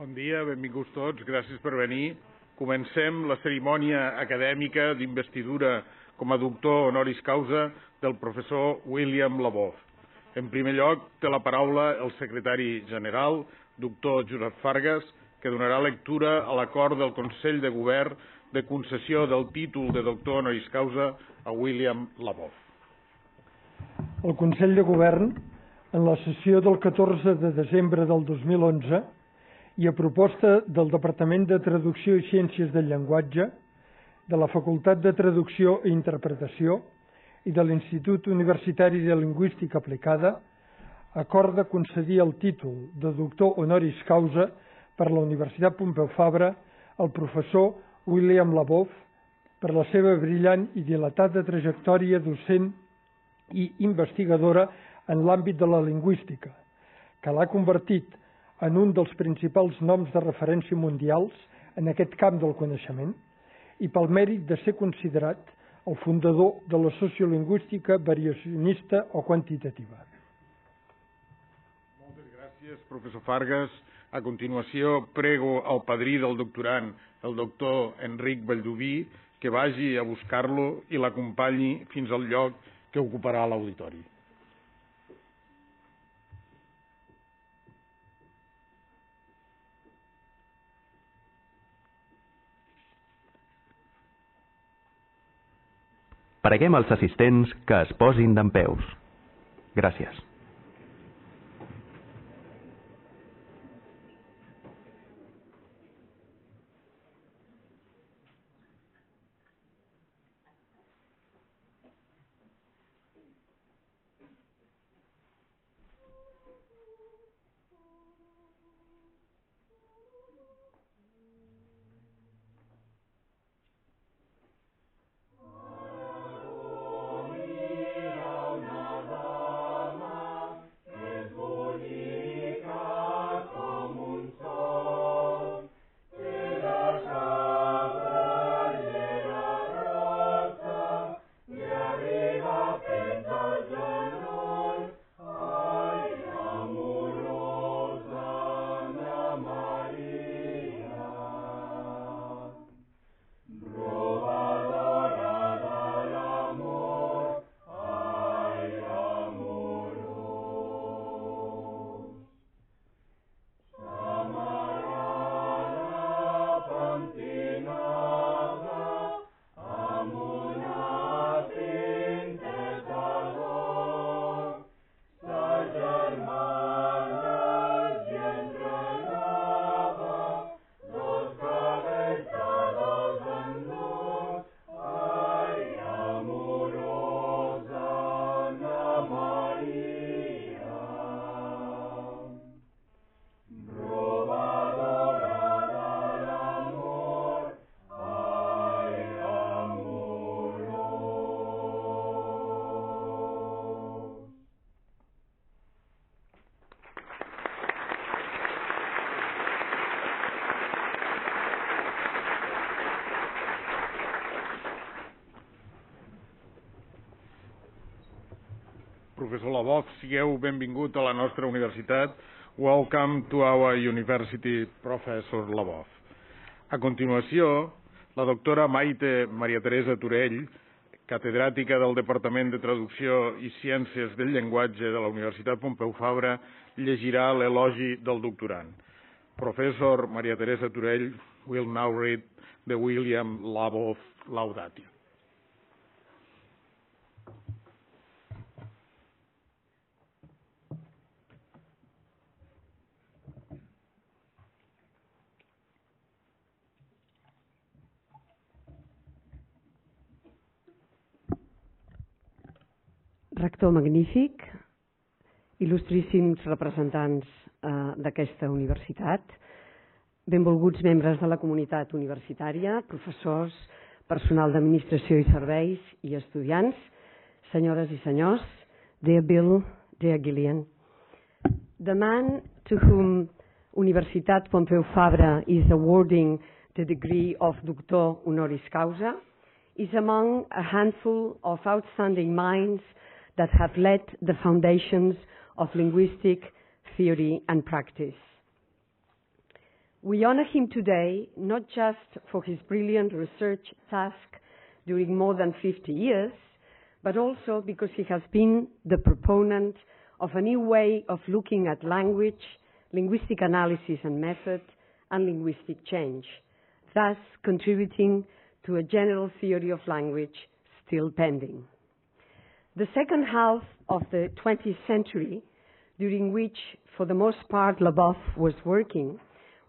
Bon dia, benvinguts tots, gràcies per venir. Comencem la cerimònia acadèmica d'investidura com a doctor honoris causa del professor William Labov. En primer lloc, té la paraula el secretari general, doctor Josep Fargas, que donarà lectura a l'acord del Consell de Govern de concessió del títol de doctor honoris causa a William Labov. El Consell de Govern, en la sessió del 14 de desembre del 2011, i a proposta del Departament de Traducció i Ciències del Llenguatge, de la Facultat de Traducció i Interpretació i de l'Institut Universitari de Linguística Aplicada, acorda concedir el títol de doctor honoris causa per la Universitat Pompeu Fabra al professor William Labov per la seva brillant i dilatada trajectòria docent i investigadora en l'àmbit de la lingüística, que l'ha convertit en un dels principals noms de referència mundials en aquest camp del coneixement i pel mèrit de ser considerat el fundador de la sociolingüística variacionista o quantitativa. Moltes gràcies, professor Fargas. A continuació, prego al padrí del doctorand, el doctor Enric Vallduví, que vagi a buscar-lo i l'acompanyi fins al lloc que ocuparà l'auditori. Preguem als assistents que es posin dempeus. Gràcies. Professor Labov, sigueu benvingut a la nostra universitat. Welcome to our university, Professor Labov. A continuació, la doctora Maite Maria Teresa Turell, catedràtica del Departament de Traducció i Ciències del Llenguatge de la Universitat Pompeu Fabra, llegirà l'elogi del doctorand. Professor Maria Teresa Turell will now read the William Labov Laudatio. Rector magnífic, il·lustríssims representants d'aquesta universitat, benvolguts membres de la comunitat universitària, professors, personal d'administració i serveis i estudiants, senyores i senyors, dear Bill, dear Gillian. The man to whom Universitat Pompeu Fabra is awarding the degree of Doctor Honoris Causa is among a handful of outstanding minds that have laid the foundations of linguistic theory and practice. We honor him today not just for his brilliant research task during more than 50 years, but also because he has been the proponent of a new way of looking at language, linguistic analysis and method, and linguistic change, thus contributing to a general theory of language still pending. The second half of the 20th century, during which, for the most part, Labov was working,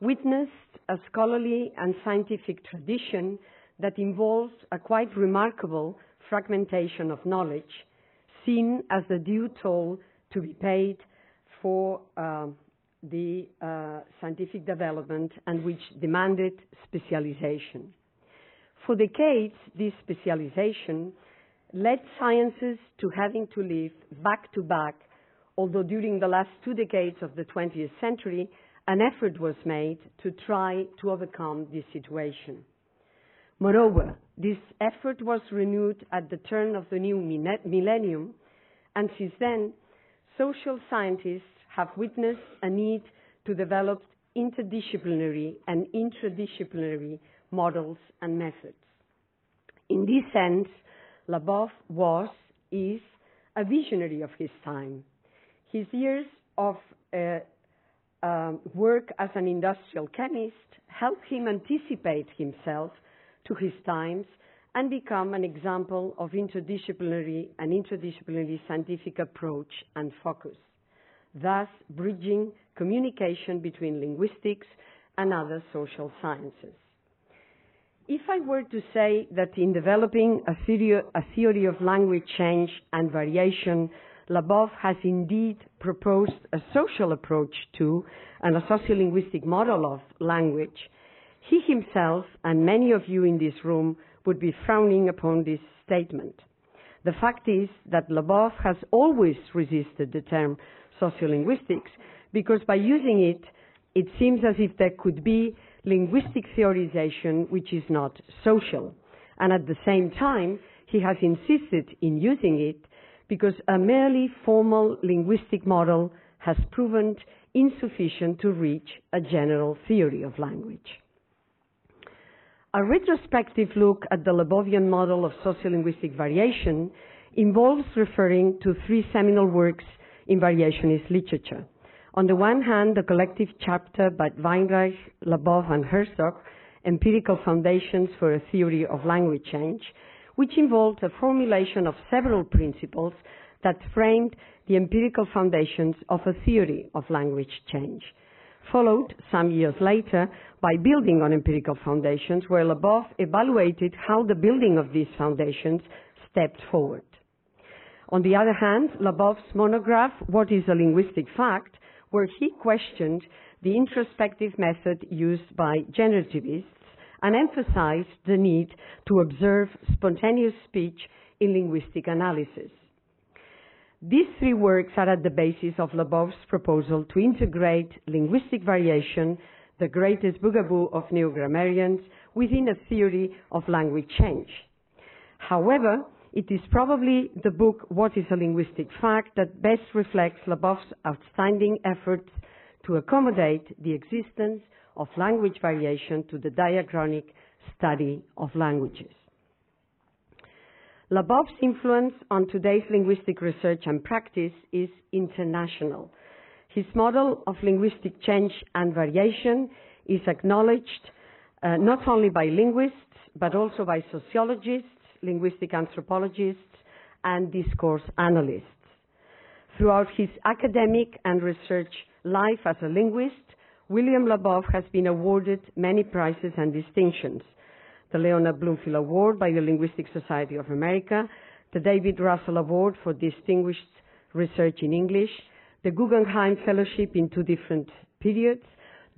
witnessed a scholarly and scientific tradition that involves a quite remarkable fragmentation of knowledge, seen as the due toll to be paid for the scientific development and which demanded specialization. For decades, this specialization led sciences to having to live back to back, although during the last 2 decades of the 20th century, an effort was made to try to overcome this situation. Moreover, this effort was renewed at the turn of the new millennium, and since then, social scientists have witnessed a need to develop interdisciplinary and intradisciplinary models and methods. In this sense, Labov is a visionary of his time. His years of work as an industrial chemist helped him anticipate himself to his times and become an example of interdisciplinary scientific approach and focus, thus bridging communication between linguistics and other social sciences. If I were to say that in developing a theory of language change and variation, Labov has indeed proposed a social approach to and a sociolinguistic model of language, he himself and many of you in this room would be frowning upon this statement. The fact is that Labov has always resisted the term sociolinguistics because by using it, it seems as if there could be linguistic theorization which is not social. And at the same time, he has insisted in using it because a merely formal linguistic model has proven insufficient to reach a general theory of language. A retrospective look at the Labovian model of sociolinguistic variation involves referring to 3 seminal works in variationist literature. On the one hand, the collective chapter by Weinreich, Labov, and Herzog, Empirical Foundations for a Theory of Language Change, which involved a formulation of several principles that framed the empirical foundations of a theory of language change, followed some years later by Building on Empirical Foundations, where Labov evaluated how the building of these foundations stepped forward. On the other hand, Labov's monograph, What is a Linguistic Fact?, where he questioned the introspective method used by generativists and emphasized the need to observe spontaneous speech in linguistic analysis. These 3 works are at the basis of Labov's proposal to integrate linguistic variation, the greatest bugaboo of neo-grammarians, within a theory of language change. However, it is probably the book What is a Linguistic Fact that best reflects Labov's outstanding efforts to accommodate the existence of language variation to the diachronic study of languages. Labov's influence on today's linguistic research and practice is international. His model of linguistic change and variation is acknowledged not only by linguists, but also by sociologists, linguistic anthropologists, and discourse analysts. Throughout his academic and research life as a linguist, William Labov has been awarded many prizes and distinctions: the Leonard Bloomfield Award by the Linguistic Society of America, the David Russell Award for Distinguished Research in English, the Guggenheim Fellowship in 2 different periods,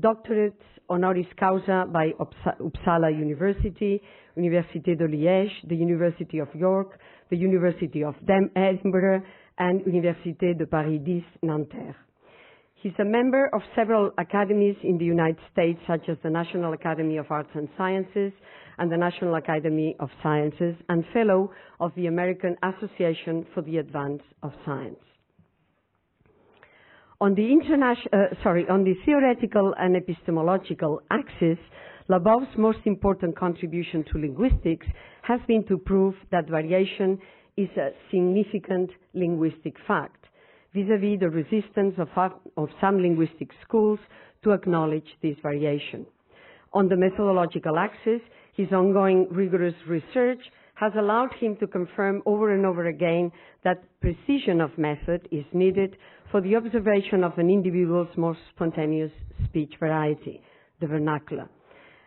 doctorates honoris causa by Uppsala University, Université de Liège, the University of York, the University of Edinburgh, and Université de Paris X, Nanterre. He's a member of several academies in the United States, such as the National Academy of Arts and Sciences and the National Academy of Sciences, and fellow of the American Association for the Advance of Science. On the theoretical and epistemological axis, Labov's most important contribution to linguistics has been to prove that variation is a significant linguistic fact, vis-à-vis the resistance of some linguistic schools to acknowledge this variation. On the methodological axis, his ongoing rigorous research has allowed him to confirm over and over again that precision of method is needed for the observation of an individual's most spontaneous speech variety, the vernacular,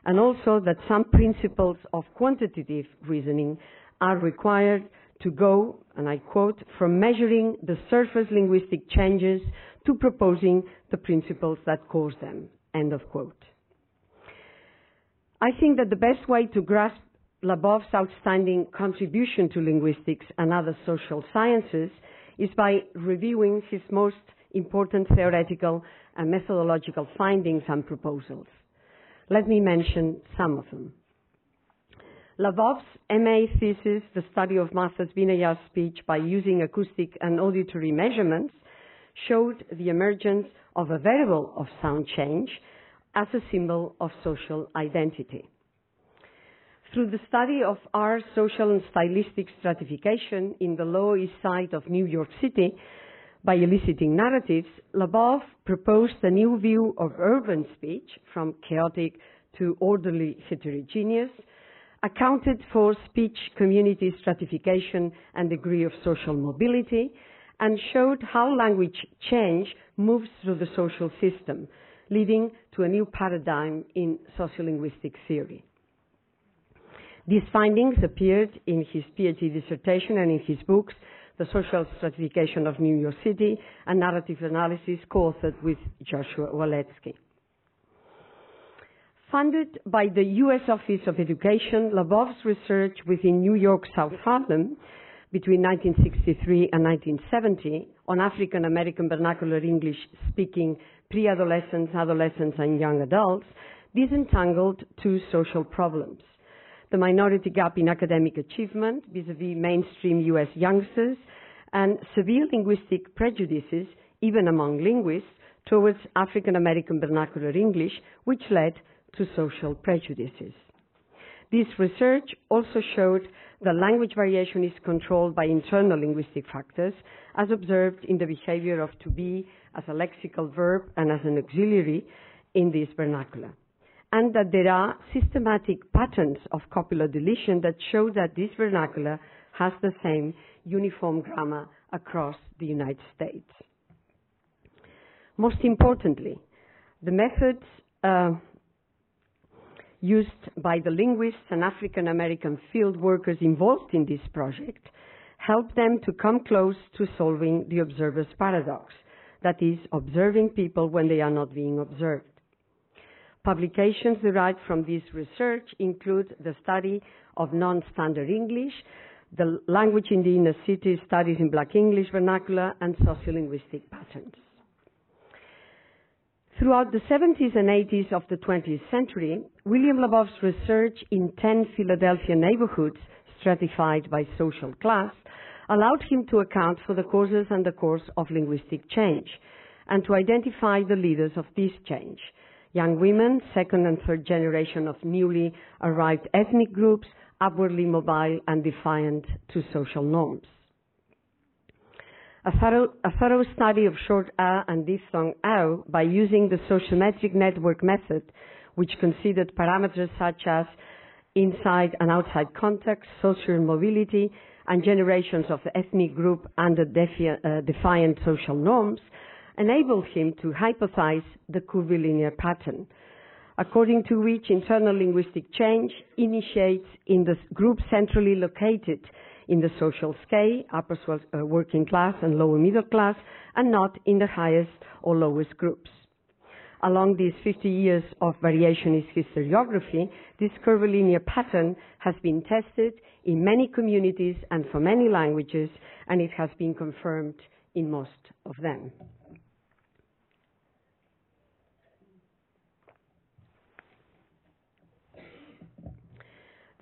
and also that some principles of quantitative reasoning are required to go, and I quote, from measuring the surface linguistic changes to proposing the principles that cause them, end of quote. I think that the best way to grasp Labov's outstanding contribution to linguistics and other social sciences is by reviewing his most important theoretical and methodological findings and proposals. Let me mention some of them. Labov's MA thesis, The Study of Martha's Vineyard Speech by Using Acoustic and Auditory Measurements, showed the emergence of a variable of sound change as a symbol of social identity. Through the study of our social and stylistic stratification in the Lower East Side of New York City by eliciting narratives, Labov proposed a new view of urban speech, from chaotic to orderly heterogeneous, accounted for speech community stratification and degree of social mobility, and showed how language change moves through the social system, leading to a new paradigm in sociolinguistic theory. These findings appeared in his PhD dissertation and in his books, The Social Stratification of New York City and Narrative Analysis, co-authored with Joshua Waletsky. Funded by the U.S. Office of Education, Labov's research within New York South Harlem between 1963 and 1970 on African American vernacular English speaking pre-adolescents, adolescents, and young adults disentangled two social problems: the minority gap in academic achievement vis-à-vis mainstream U.S. youngsters, and severe linguistic prejudices, even among linguists, towards African American vernacular English, which led to social prejudices. This research also showed that language variation is controlled by internal linguistic factors, as observed in the behavior of to be as a lexical verb and as an auxiliary in this vernacular, and that there are systematic patterns of copular deletion that show that this vernacular has the same uniform grammar across the United States. Most importantly, the methods used by the linguists and African American field workers involved in this project help them to come close to solving the observer's paradox, that is, observing people when they are not being observed. Publications derived from this research include the study of non-standard English, the language in the inner city, studies in Black English vernacular, and sociolinguistic patterns. Throughout the 70s and 80s of the 20th century, William Labov's research in 10 Philadelphia neighborhoods stratified by social class allowed him to account for the causes and the course of linguistic change, and to identify the leaders of this change: young women, second and third generation of newly arrived ethnic groups, upwardly mobile and defiant to social norms. A thorough study of short A and diphthong O by using the sociometric network method, which considered parameters such as inside and outside context, social mobility, and generations of the ethnic group under defiant social norms, enabled him to hypothesize the curvilinear pattern, according to which internal linguistic change initiates in the group centrally located in the social scale, upper working class and lower middle class, and not in the highest or lowest groups. Along these 50 years of variationist historiography, this curvilinear pattern has been tested in many communities and for many languages, and it has been confirmed in most of them.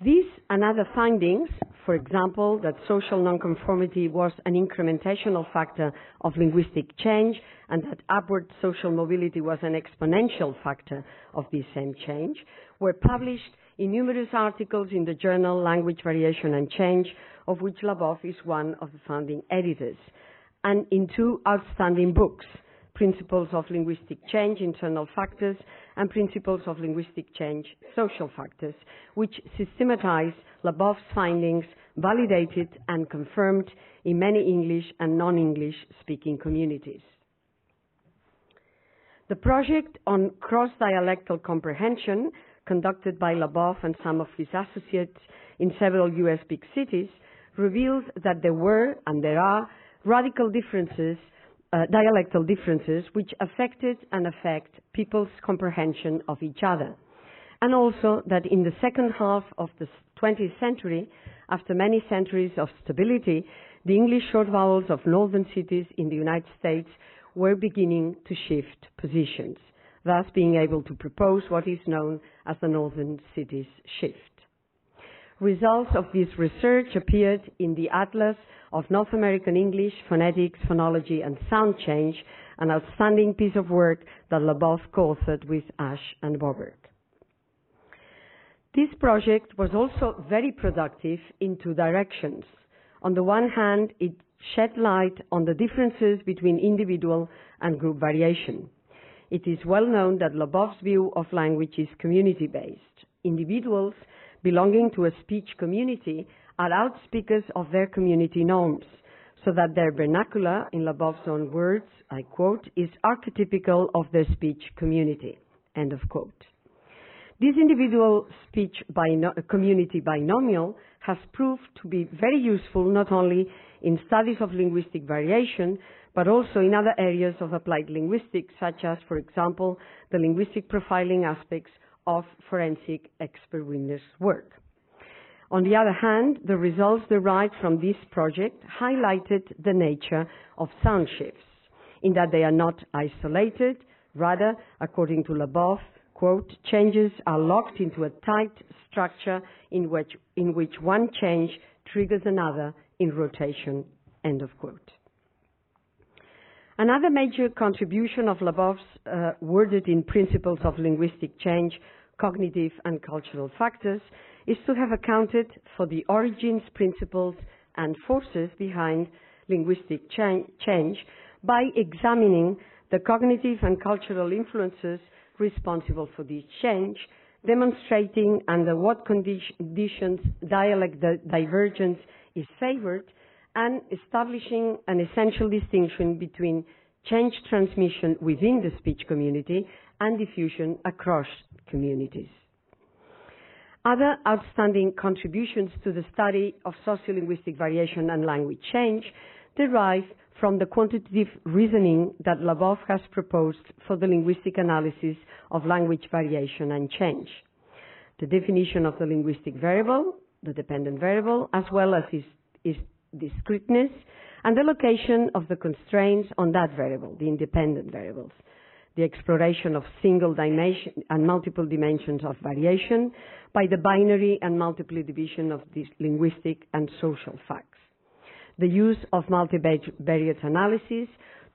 These and other findings for example, that social nonconformity was an incrementational factor of linguistic change and that upward social mobility was an exponential factor of this same change, were published in numerous articles in the journal Language, Variation and Change, of which Labov is one of the founding editors, and in two outstanding books, Principles of Linguistic Change, Internal Factors, and Principles of Linguistic Change, Social Factors, which systematize Labov's findings, validated and confirmed in many English and non-English speaking communities. The project on cross-dialectal comprehension, conducted by Labov and some of his associates in several US big cities, reveals that there were and there are radical differences, dialectal differences, which affected and affect people's comprehension of each other. And also that in the second half of the 20th century, after many centuries of stability, the English short vowels of northern cities in the United States were beginning to shift positions, thus being able to propose what is known as the northern cities shift. Results of this research appeared in the Atlas of North American English, Phonetics, Phonology and Sound Change, an outstanding piece of work that Labov co-authored with Ash and Boberg. This project was also very productive in two directions. On the one hand, it shed light on the differences between individual and group variation. It is well known that Labov's view of language is community-based. Individuals belonging to a speech community are outspeakers of their community norms, so that their vernacular, in Labov's own words, I quote, is archetypical of their speech community, end of quote. This individual speech community binomial has proved to be very useful not only in studies of linguistic variation, but also in other areas of applied linguistics, such as, for example, the linguistic profiling aspects of forensic expert witness work. On the other hand, the results derived from this project highlighted the nature of sound shifts, in that they are not isolated. Rather, according to Labov, quote, changes are locked into a tight structure in which one change triggers another in rotation, end of quote. Another major contribution of Labov's, worded in Principles of Linguistic Change, Cognitive and Cultural Factors, is to have accounted for the origins, principles, and forces behind linguistic change by examining the cognitive and cultural influences responsible for this change, demonstrating under what conditions dialect divergence is favored, and establishing an essential distinction between change transmission within the speech community and diffusion across communities. Other outstanding contributions to the study of sociolinguistic variation and language change derive from the quantitative reasoning that Labov has proposed for the linguistic analysis of language variation and change. The definition of the linguistic variable, the dependent variable, as well as its discreteness, and the location of the constraints on that variable, the independent variables. The exploration of single dimension and multiple dimensions of variation by the binary and multiple division of these linguistic and social facts. The use of multivariate analysis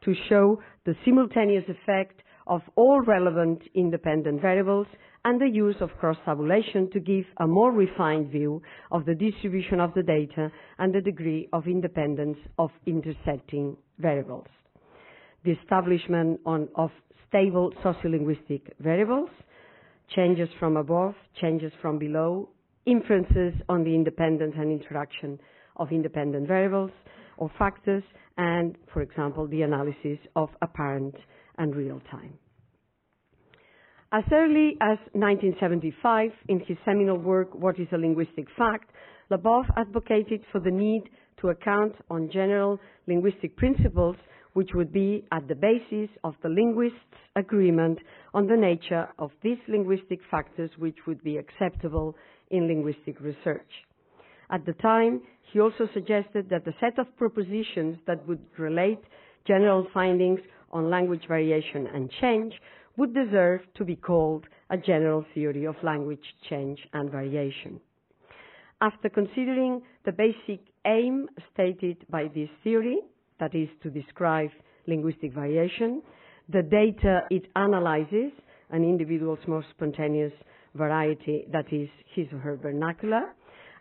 to show the simultaneous effect of all relevant independent variables, and the use of cross-tabulation to give a more refined view of the distribution of the data and the degree of independence of intersecting variables. The establishment of stable sociolinguistic variables, changes from above, changes from below, inferences on the independence and interaction of independent variables or factors, and, for example, the analysis of apparent and real time. As early as 1975, in his seminal work, What is a Linguistic Fact?, Labov advocated for the need to account on general linguistic principles which would be at the basis of the linguists' agreement on the nature of these linguistic factors which would be acceptable in linguistic research. At the time, he also suggested that the set of propositions that would relate general findings on language variation and change would deserve to be called a general theory of language change and variation. After considering the basic aim stated by this theory, that is to describe linguistic variation, the data it analyzes, an individual's most spontaneous variety, that is his or her vernacular,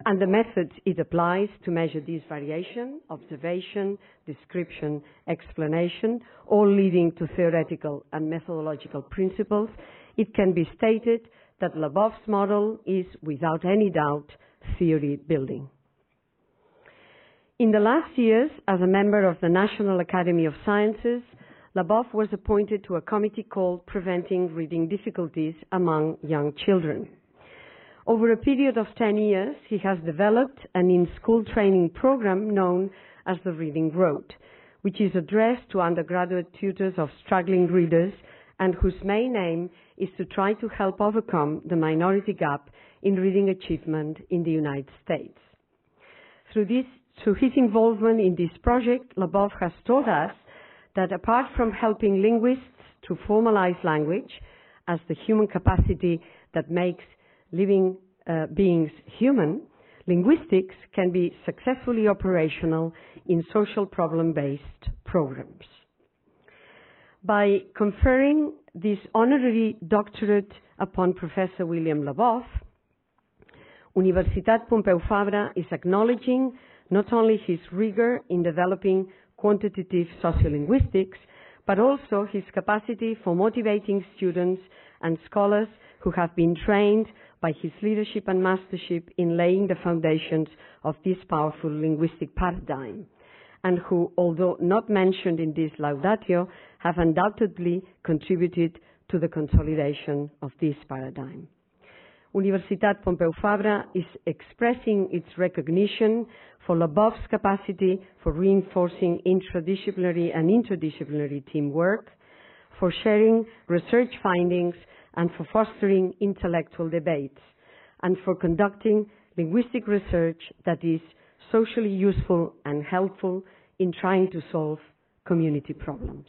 and the methods it applies to measure this variation, observation, description, explanation, all leading to theoretical and methodological principles, it can be stated that Labov's model is, without any doubt, theory building. In the last years, as a member of the National Academy of Sciences, Labov was appointed to a committee called Preventing Reading Difficulties Among Young Children. Over a period of 10 years, he has developed an in-school training program known as the Reading Road, which is addressed to undergraduate tutors of struggling readers and whose main aim is to try to help overcome the minority gap in reading achievement in the United States. Through his involvement in this project, Labov has taught us that apart from helping linguists to formalize language as the human capacity that makes living beings human, linguistics can be successfully operational in social problem-based programs. By conferring this honorary doctorate upon Professor William Labov, Universitat Pompeu Fabra is acknowledging not only his rigor in developing quantitative sociolinguistics, but also his capacity for motivating students and scholars who have been trained by his leadership and mastership in laying the foundations of this powerful linguistic paradigm, and who, although not mentioned in this laudatio, have undoubtedly contributed to the consolidation of this paradigm. Universitat Pompeu Fabra is expressing its recognition for Labov's capacity for reinforcing interdisciplinary and interdisciplinary teamwork, for sharing research findings and for fostering intellectual debates, and for conducting linguistic research that is socially useful and helpful in trying to solve community problems.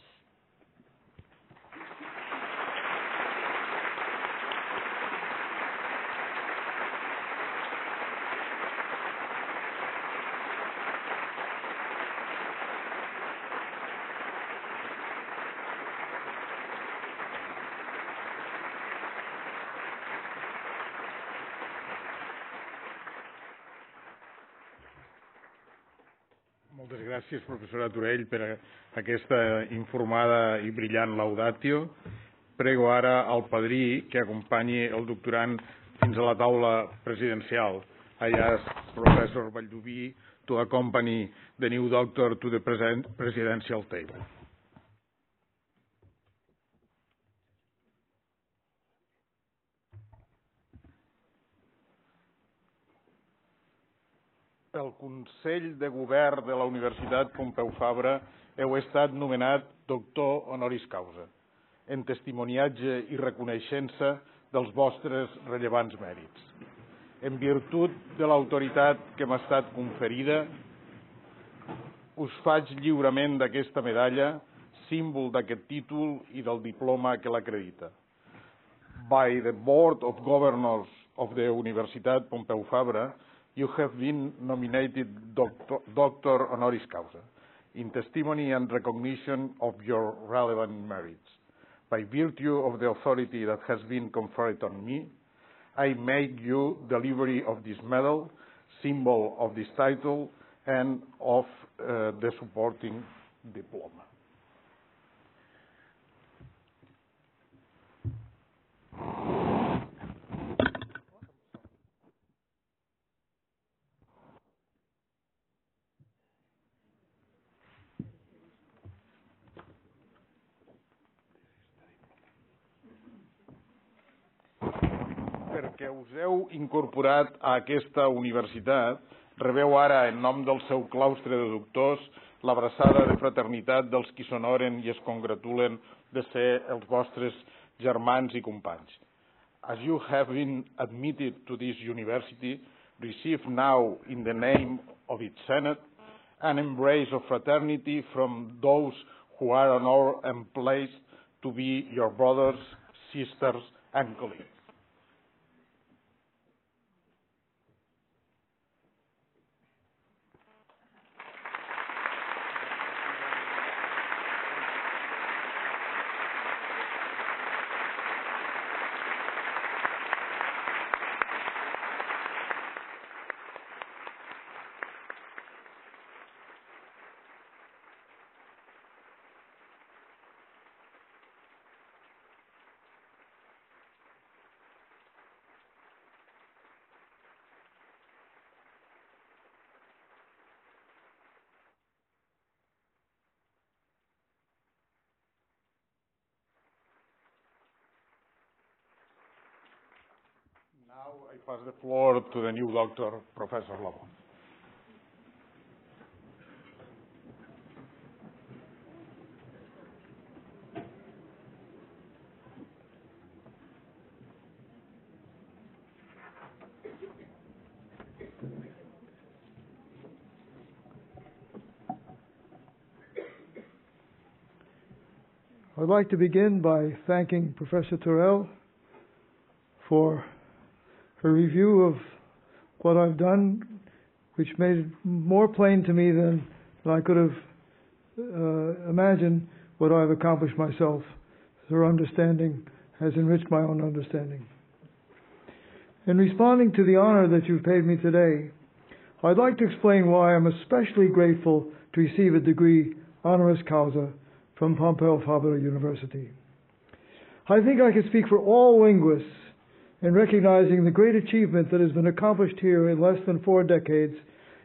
Moltes gràcies, professora Turell, per aquesta informada i brillant laudatio. Prego ara al padrí que acompanyi el doctorand fins a la taula presidencial. I ask Professor Vallduví to accompany the new doctor to the presidential table. Pel Consell de Govern de la Universitat Pompeu Fabra heu estat nomenat doctor honoris causa, en testimoniatge i reconeixença dels vostres rellevants mèrits. En virtut de l'autoritat que m'ha estat conferida, us faig lliurament d'aquesta medalla, símbol d'aquest títol i del diploma que l'acredita. By the Board of Governors of the Universitat Pompeu Fabra, you have been nominated Doctor Honoris Causa, in testimony and recognition of your relevant merits. By virtue of the authority that has been conferred on me, I make you delivery of this medal, symbol of this title, and of the supporting diploma. Perquè us heu incorporat a aquesta universitat, rebeu ara, en nom del seu claustre de doctors, l'abraçada de fraternitat dels qui s'honoren i es congratulen de ser els vostres germans i companys. As you have been admitted to this university, receive now, in the name of its Senate, an embrace of fraternity from those who are honored and pleased to be your brothers, sisters, and colleagues. Now I pass the floor to the new doctor, Professor Labov. I'd like to begin by thanking Professor Terrell for her review of what I've done, which made it more plain to me than I could have imagined what I've accomplished myself. Her understanding has enriched my own understanding. In responding to the honor that you've paid me today, I'd like to explain why I'm especially grateful to receive a degree honoris causa from Pompeu Fabra University. I think I can speak for all linguists in recognizing the great achievement that has been accomplished here in less than 4 decades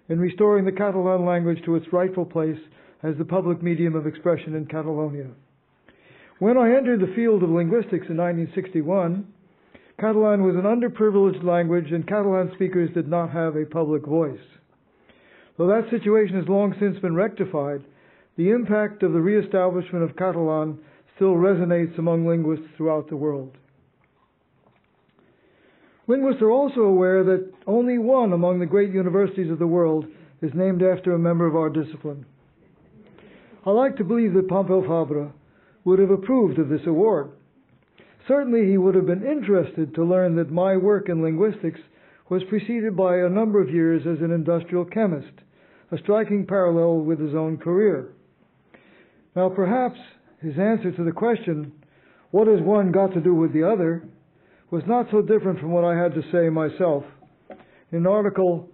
in restoring the Catalan language to its rightful place as the public medium of expression in Catalonia. When I entered the field of linguistics in 1961, Catalan was an underprivileged language and Catalan speakers did not have a public voice. Though that situation has long since been rectified, the impact of the reestablishment of Catalan still resonates among linguists throughout the world. Linguists are also aware that only one among the great universities of the world is named after a member of our discipline. I like to believe that Pompeu Fabra would have approved of this award. Certainly he would have been interested to learn that my work in linguistics was preceded by a number of years as an industrial chemist, a striking parallel with his own career. Now perhaps his answer to the question, what has one got to do with the other, was not so different from what I had to say myself in an article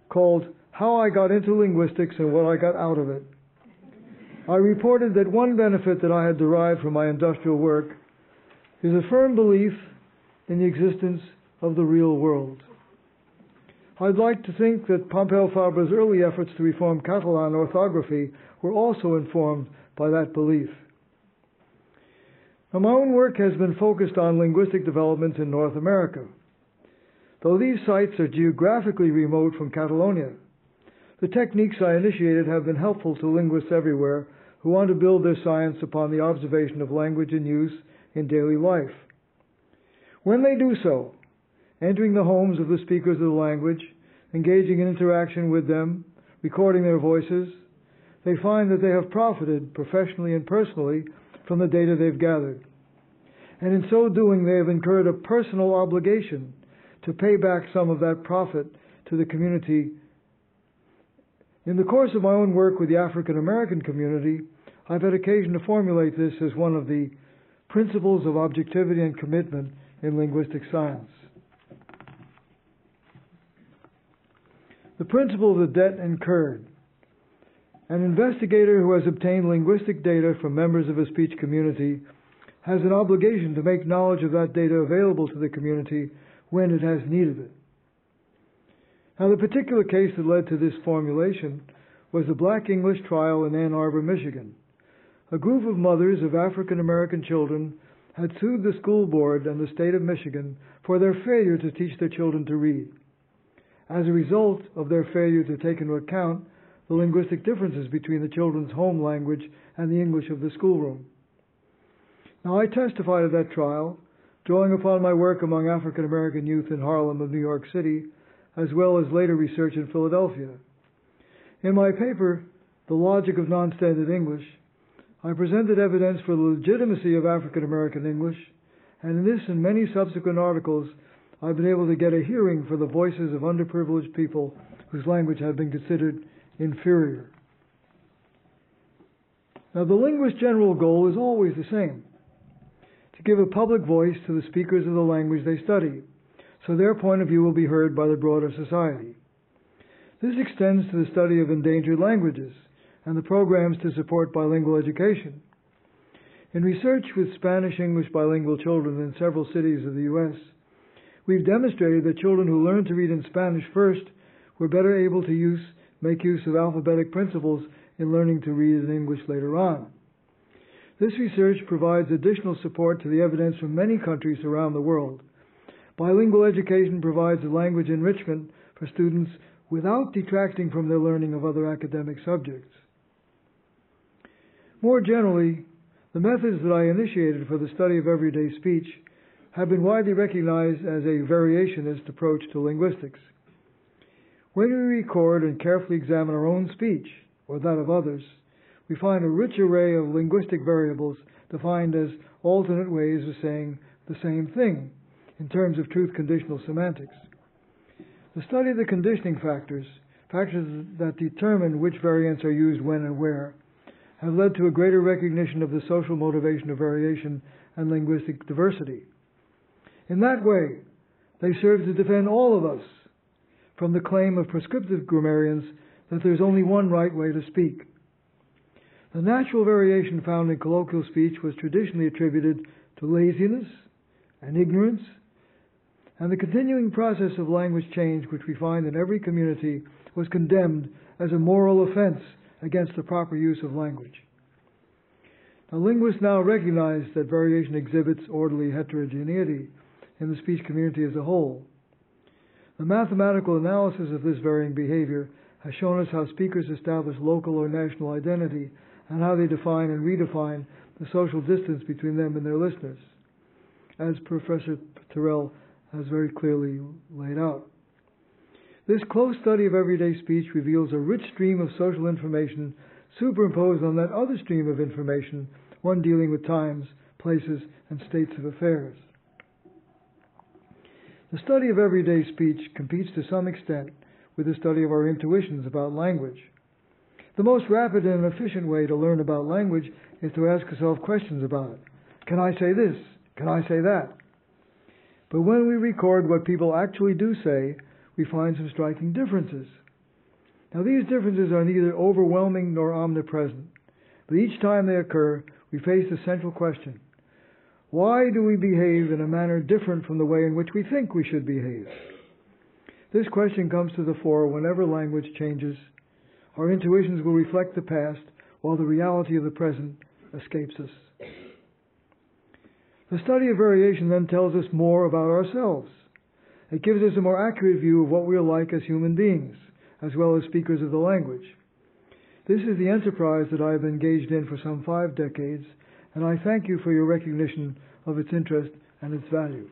called How I Got into Linguistics and What I Got Out of It. I reported that one benefit that I had derived from my industrial work is a firm belief in the existence of the real world. I'd like to think that Pompeu Fabra's early efforts to reform Catalan orthography were also informed by that belief. Now, my own work has been focused on linguistic developments in North America. Though these sites are geographically remote from Catalonia, the techniques I initiated have been helpful to linguists everywhere who want to build their science upon the observation of language in use in daily life. When they do so, entering the homes of the speakers of the language, engaging in interaction with them, recording their voices, they find that they have profited professionally and personally from the data they've gathered. And in so doing, they have incurred a personal obligation to pay back some of that profit to the community. In the course of my own work with the African American community, I've had occasion to formulate this as one of the principles of objectivity and commitment in linguistic science. The principle of the debt incurred. An investigator who has obtained linguistic data from members of a speech community has an obligation to make knowledge of that data available to the community when it has need of it. Now, the particular case that led to this formulation was the Black English trial in Ann Arbor, Michigan. A group of mothers of African American children had sued the school board and the state of Michigan for their failure to teach their children to read. As a result of their failure to take into account the linguistic differences between the children's home language and the English of the schoolroom. Now, I testified at that trial, drawing upon my work among African American youth in Harlem of New York City, as well as later research in Philadelphia. In my paper, The Logic of Non-Standard English, I presented evidence for the legitimacy of African American English, and in this and many subsequent articles, I've been able to get a hearing for the voices of underprivileged people whose language had been considered inferior. Now, the linguist's general goal is always the same: to give a public voice to the speakers of the language they study, so their point of view will be heard by the broader society. This extends to the study of endangered languages and the programs to support bilingual education. In research with Spanish-English bilingual children in several cities of the U.S., we've demonstrated that children who learned to read in Spanish first were better able to make use of alphabetic principles in learning to read in English later on. This research provides additional support to the evidence from many countries around the world. Bilingual education provides a language enrichment for students without detracting from their learning of other academic subjects. More generally, the methods that I initiated for the study of everyday speech have been widely recognized as a variationist approach to linguistics. When we record and carefully examine our own speech, or that of others, we find a rich array of linguistic variables defined as alternate ways of saying the same thing in terms of truth-conditional semantics. The study of the conditioning factors that determine which variants are used when and where, have led to a greater recognition of the social motivation of variation and linguistic diversity. In that way, they serve to defend all of us from the claim of prescriptive grammarians that there's only one right way to speak. The natural variation found in colloquial speech was traditionally attributed to laziness and ignorance, and the continuing process of language change which we find in every community was condemned as a moral offense against the proper use of language. Now, linguists now recognize that variation exhibits orderly heterogeneity in the speech community as a whole. The mathematical analysis of this varying behavior has shown us how speakers establish local or national identity and how they define and redefine the social distance between them and their listeners, as Professor Terrell has very clearly laid out. This close study of everyday speech reveals a rich stream of social information superimposed on that other stream of information, one dealing with times, places, and states of affairs. The study of everyday speech competes to some extent with the study of our intuitions about language. The most rapid and efficient way to learn about language is to ask yourself questions about it. Can I say this? Can I say that? But when we record what people actually do say, we find some striking differences. Now, these differences are neither overwhelming nor omnipresent, but each time they occur, we face the central question: why do we behave in a manner different from the way in which we think we should behave? This question comes to the fore whenever language changes. Our intuitions will reflect the past, while the reality of the present escapes us. The study of variation then tells us more about ourselves. It gives us a more accurate view of what we are like as human beings, as well as speakers of the language. This is the enterprise that I have engaged in for some 5 decades, and I thank you for your recognition of its interest and its value.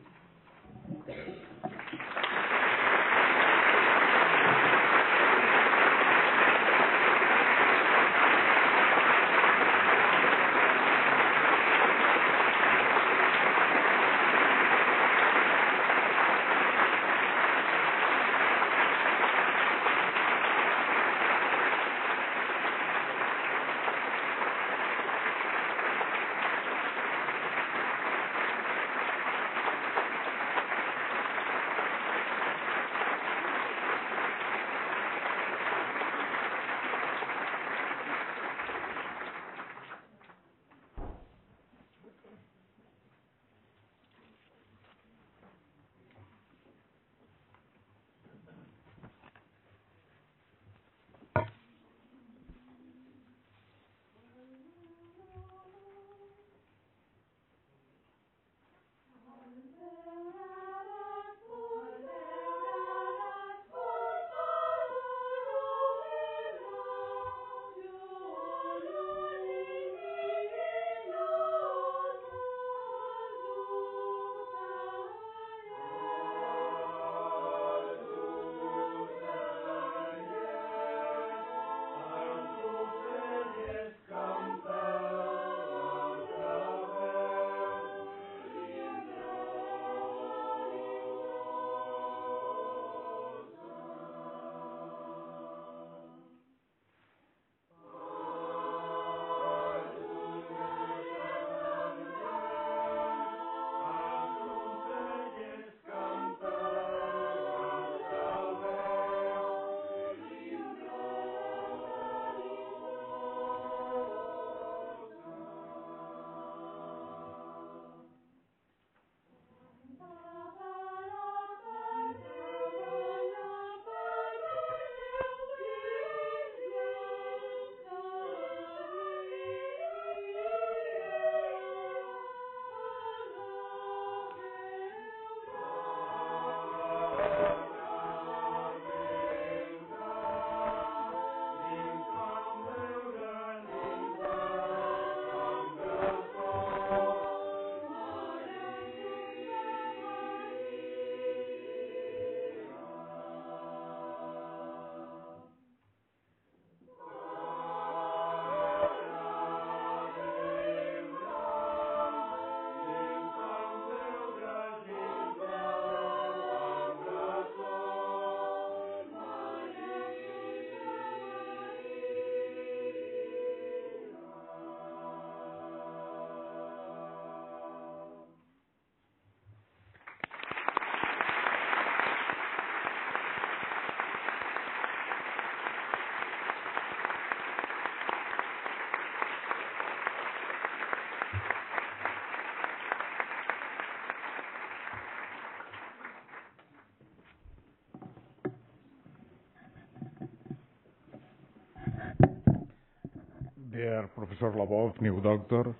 Dear Professor Labov, new doctor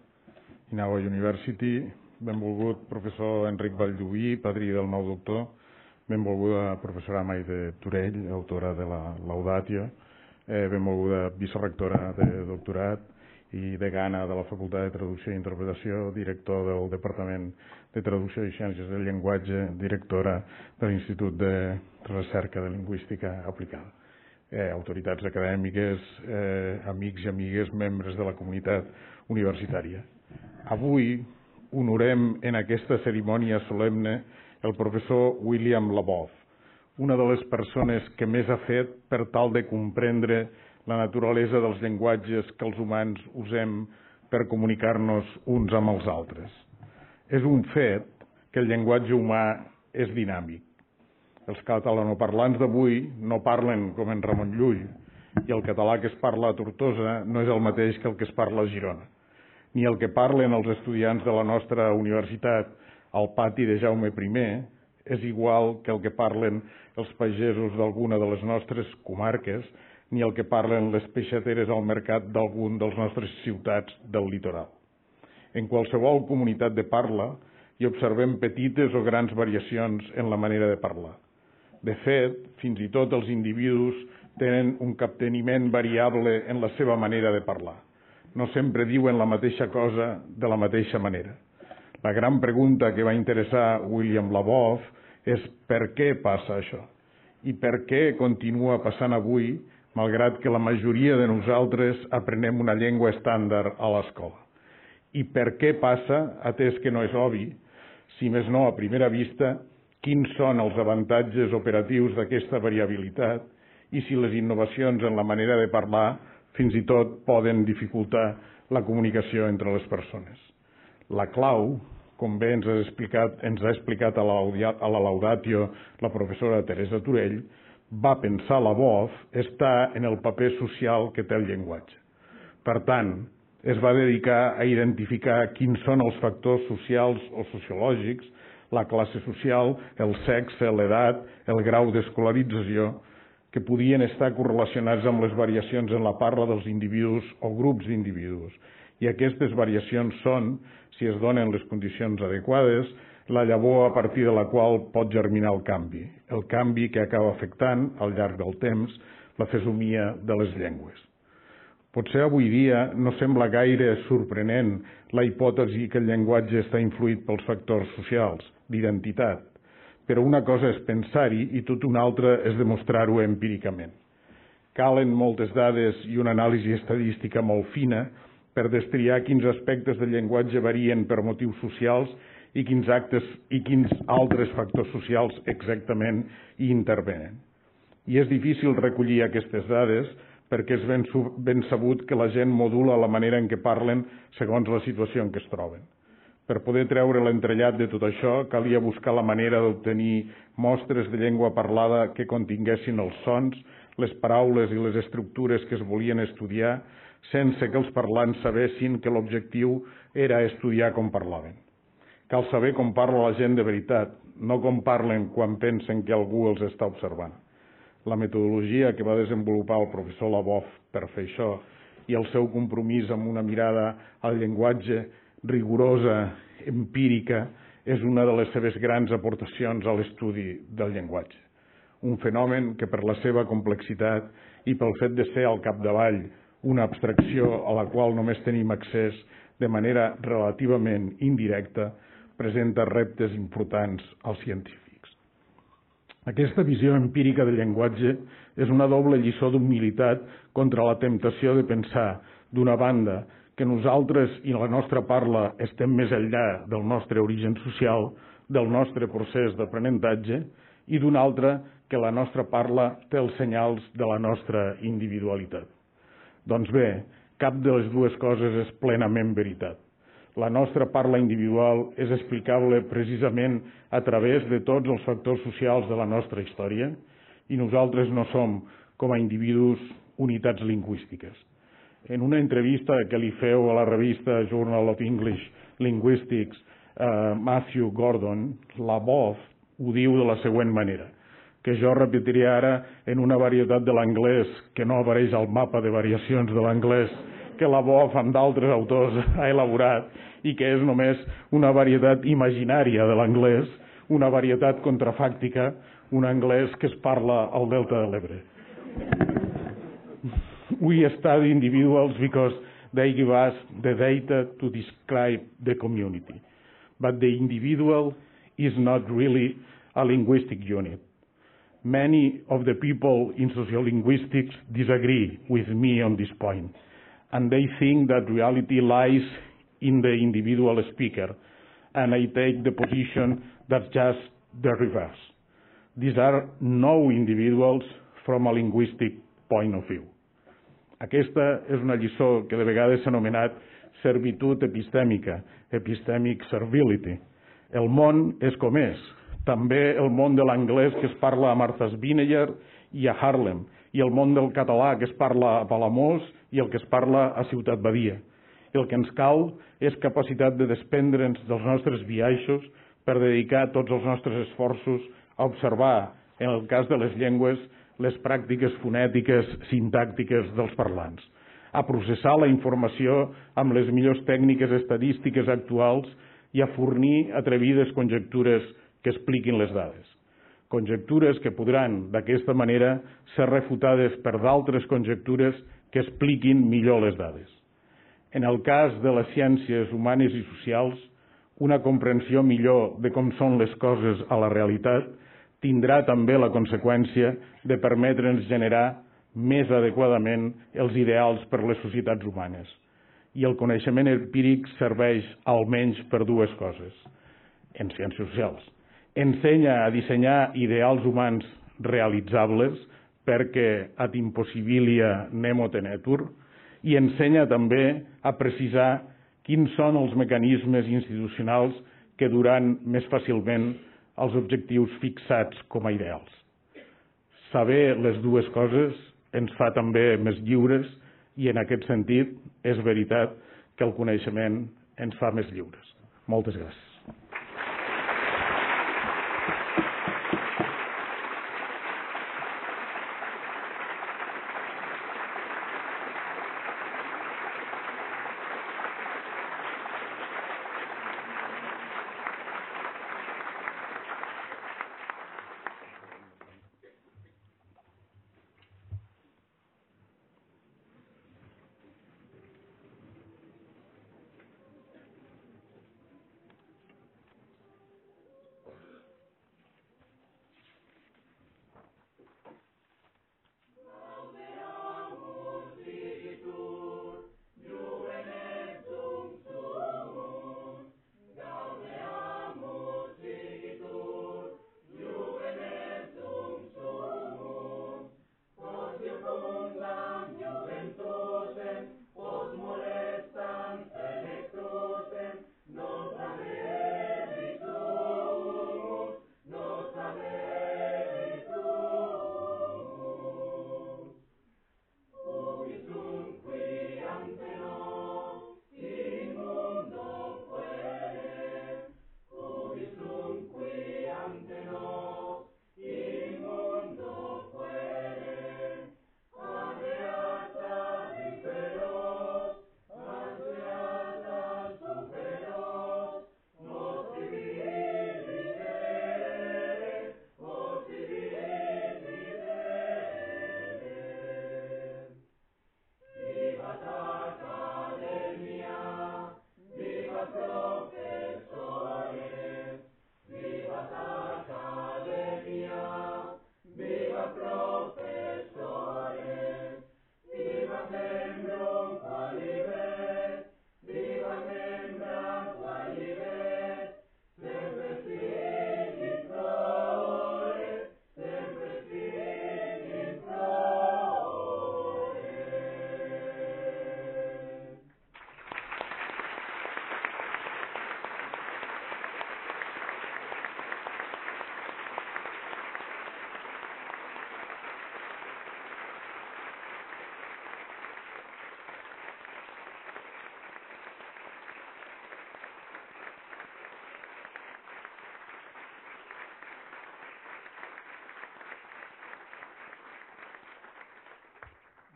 in our university, benvolgut professor Enric Valldubí, padrí del nou doctor, benvolguda professora Maite Turell, autora de la Laudatio, benvolguda vicerectora de doctorat i degana de la Facultat de Traducció i Interpretació, director del Departament de Traducció i Ciències del Llenguatge, directora de l'Institut de Recerca de Linguística Aplicada, autoritats acadèmiques, amics i amigues, membres de la comunitat universitària. Avui honorem en aquesta cerimònia solemne el professor William Labov, una de les persones que més ha fet per tal de comprendre la naturalesa dels llenguatges que els humans usem per comunicar-nos uns amb els altres. És un fet que el llenguatge humà és dinàmic. Els catalanoparlants d'avui no parlen com en Ramon Llull i el català que es parla a Tortosa no és el mateix que el que es parla a Girona, ni el que parlen els estudiants de la nostra universitat al pati de Jaume I és igual que el que parlen els pagesos d'alguna de les nostres comarques ni el que parlen les peixateres al mercat d'algun dels nostres ciutats del litoral. En qualsevol comunitat de parla hi observem petites o grans variacions en la manera de parlar. De fet, fins i tot els individus tenen un capteniment variable en la seva manera de parlar. No sempre diuen la mateixa cosa de la mateixa manera. La gran pregunta que va interessar William Labov és per què passa això i per què continua passant avui, malgrat que la majoria de nosaltres aprenem una llengua estàndard a l'escola. I per què passa, atès que no és obvi, si més no a primera vista, quins són els avantatges operatius d'aquesta variabilitat i si les innovacions en la manera de parlar fins i tot poden dificultar la comunicació entre les persones. La clau, com bé ens ha explicat a la Laudatio la professora Teresa Turell, va pensar Labov, està en el paper social que té el llenguatge. Per tant, es va dedicar a identificar quins són els factors socials o sociològics, la classe social, el sexe, l'edat, el grau d'escolarització, que podien estar correlacionats amb les variacions en la parla dels individus o grups d'individus. I aquestes variacions són, si es donen les condicions adequades, la llavor a partir de la qual pot germinar el canvi que acaba afectant, al llarg del temps, la fesomia de les llengües. Potser avui dia no sembla gaire sorprenent la hipòtesi que el llenguatge està influït pels factors socials, d'identitat, però una cosa és pensar-hi i tot una altra és demostrar-ho empíricament. Calen moltes dades i una anàlisi estadística molt fina per destriar quins aspectes del llenguatge varien per motius socials i quins altres factors socials exactament hi intervenen. I és difícil recollir aquestes dades perquè és ben sabut que la gent modula la manera en què parlen segons la situació en què es troben. Per poder treure l'entrellat de tot això, calia buscar la manera d'obtenir mostres de llengua parlada que continguessin els sons, les paraules i les estructures que es volien estudiar, sense que els parlants sabessin que l'objectiu era estudiar com parlaven. Cal saber com parla la gent de veritat, no com parlen quan pensen que algú els està observant. La metodologia que va desenvolupar el professor Labov per fer això i el seu compromís amb una mirada al llenguatge rigorosa, empírica, és una de les seves grans aportacions a l'estudi del llenguatge. Un fenomen que per la seva complexitat i pel fet de ser al capdavall una abstracció a la qual només tenim accés de manera relativament indirecta, presenta reptes importants als científics. Aquesta visió empírica del llenguatge és una doble lliçó d'humilitat contra la temptació de pensar, d'una banda, que nosaltres i la nostra parla estem més enllà del nostre origen social, del nostre procés d'aprenentatge, i d'una altra, que la nostra parla té els senyals de la nostra individualitat. Doncs bé, cap de les dues coses és plenament veritat. La nostra parla individual és explicable precisament a través de tots els factors socials de la nostra història i nosaltres no som, com a individus, unitats lingüístiques. En una entrevista que li feu a la revista Journal of English Linguistics, Matthew Gordon, Labov ho diu de la següent manera, que jo repetiré ara en una varietat de l'anglès que no apareix al mapa de variacions de l'anglès que Labov amb d'altres autors ha elaborat i que és només una varietat imaginària de l'anglès, una varietat contrafàctica, un anglès que es parla al Delta de l'Ebre. We study individuals because they give us the data to describe the community. But the individual is not really a linguistic unit. Many of the people in sociolinguistics disagree with me on this point, and they think that reality lies in the individual speaker, and I take the position that's just the reverse. These are no individuals from a linguistic point of view. Aquesta és una lliçó que de vegades s'ha anomenat servitud epistèmica, epistemic servility. El món és com és. També el món de l'anglès que es parla a Martha's Vineyard i a Harlem, i el món del català que es parla a Palamós i el que es parla a Ciutat Badia. El que ens cal és capacitat de desprendre'ns dels nostres biaixos per dedicar tots els nostres esforços a observar, en el cas de les llengües, les pràctiques fonètiques, sintàctiques dels parlants, a processar la informació amb les millors tècniques estadístiques actuals i a fornir atrevides conjectures que expliquin les dades. Conjectures que podran, d'aquesta manera, ser refutades per d'altres conjectures que expliquin millor les dades. En el cas de les ciències humanes i socials, una comprensió millor de com són les coses a la realitat tindrà també la conseqüència de permetre'ns generar més adequadament els ideals per les societats humanes. I el coneixement empíric serveix almenys per dues coses en ciències socials. Ensenya a dissenyar ideals humans realitzables perquè ad impossibilia nemo tenetur, i ensenya també a precisar quins són els mecanismes institucionals que duran més fàcilment els objectius fixats com a ideals. Saber les dues coses ens fa també més lliures i en aquest sentit és veritat que el coneixement ens fa més lliures. Moltes gràcies.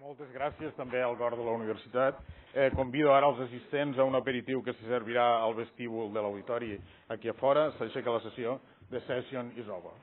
Moltes gràcies també al cor de la universitat. Convido ara els assistents a un aperitiu que se servirà al vestíbul de l'auditori aquí a fora. S'aixeca la sessió. The session is over.